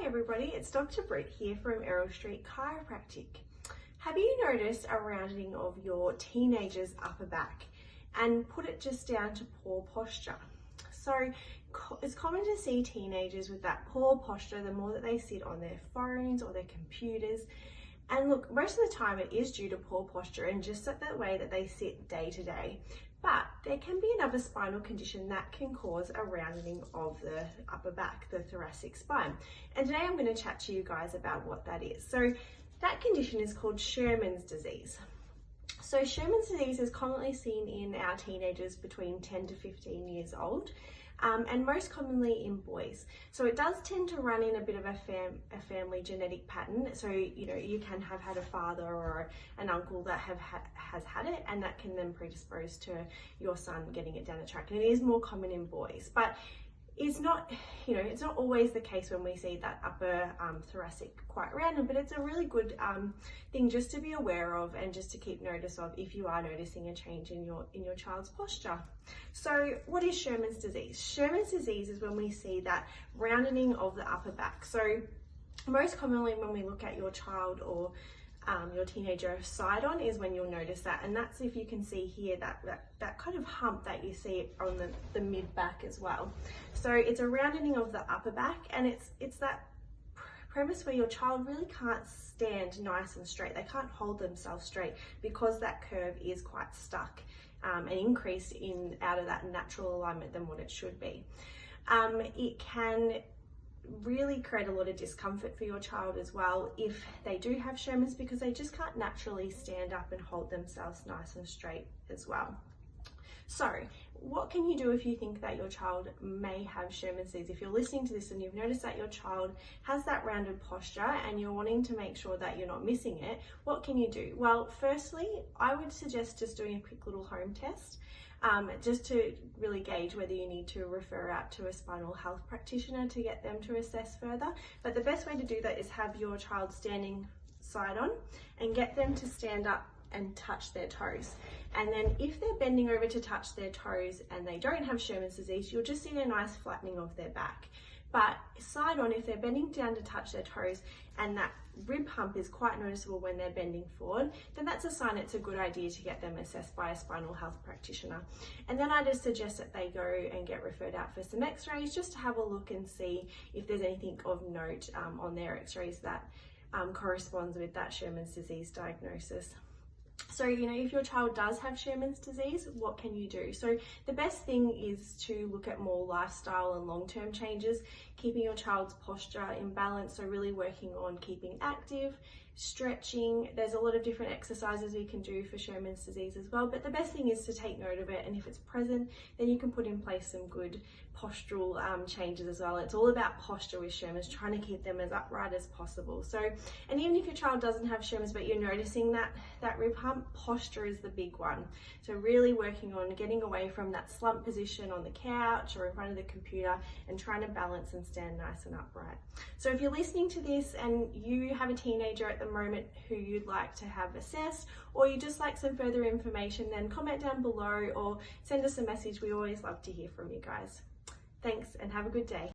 Hi everybody, it's Dr. Britt here from Errol Street Chiropractic. Have you noticed a rounding of your teenager's upper back and put it just down to poor posture? So it's common to see teenagers with that poor posture the more that they sit on their phones or their computers. And look, most of the time it is due to poor posture and just the way that they sit day to day. But there can be another spinal condition that can cause a rounding of the upper back, the thoracic spine. And today I'm going to chat to you guys about what that is. So that condition is called Sherman's disease. So Sherman's disease is commonly seen in our teenagers between 10 to 15 years old. And most commonly in boys. So it does tend to run in a bit of a family genetic pattern. So, you can have had a father or an uncle that has had it, and that can then predispose to your son getting it down the track. And it is more common in boys, but it's not, it's not always the case when we see that upper thoracic quite random, but it's a really good thing just to be aware of and just to keep notice of if you are noticing a change in your child's posture. So what is Sherman's disease? Sherman's disease is when we see that rounding of the upper back. So most commonly when we look at your child or your teenager side on is when you'll notice that, and that's if you can see here that kind of hump that you see on the mid back as well. So it's a rounding of the upper back, and it's that premise where your child really can't stand nice and straight. They can't hold themselves straight because that curve is quite stuck and increased out of that natural alignment than what it should be. It can really create a lot of discomfort for your child as well if they do have Sherman's, because they just can't naturally stand up and hold themselves nice and straight as well. So what can you do if you think that your child may have Sherman's disease? If you're listening to this and you've noticed that your child has that rounded posture and you're wanting to make sure that you're not missing it, what can you do? Well, firstly, I would suggest just doing a quick little home test. Just to really gauge whether you need to refer out to a spinal health practitioner to get them to assess further. But the best way to do that is have your child standing side on and get them to stand up and touch their toes. And then if they're bending over to touch their toes and they don't have Sherman's disease, you'll just see a nice flattening of their back. But side on, if they're bending down to touch their toes and that rib hump is quite noticeable when they're bending forward, then that's a sign it's a good idea to get them assessed by a spinal health practitioner. And then I just suggest that they go and get referred out for some x-rays just to have a look and see if there's anything of note on their x-rays that corresponds with that Sherman's disease diagnosis. So, if your child does have Sherman's disease, what can you do? So the best thing is to look at more lifestyle and long-term changes, keeping your child's posture in balance. So really working on keeping active, stretching. There's a lot of different exercises we can do for Sherman's disease as well, but the best thing is to take note of it, and if it's present, then you can put in place some good postural changes as well. It's all about posture with Sherman's, trying to keep them as upright as possible. So, and even if your child doesn't have Sherman's but you're noticing that rib hump, posture is the big one. So really working on getting away from that slump position on the couch or in front of the computer and trying to balance and stand nice and upright. So if you're listening to this and you have a teenager at the moment who you'd like to have assessed, or you just like some further information, then comment down below or send us a message. We always love to hear from you guys. Thanks and have a good day.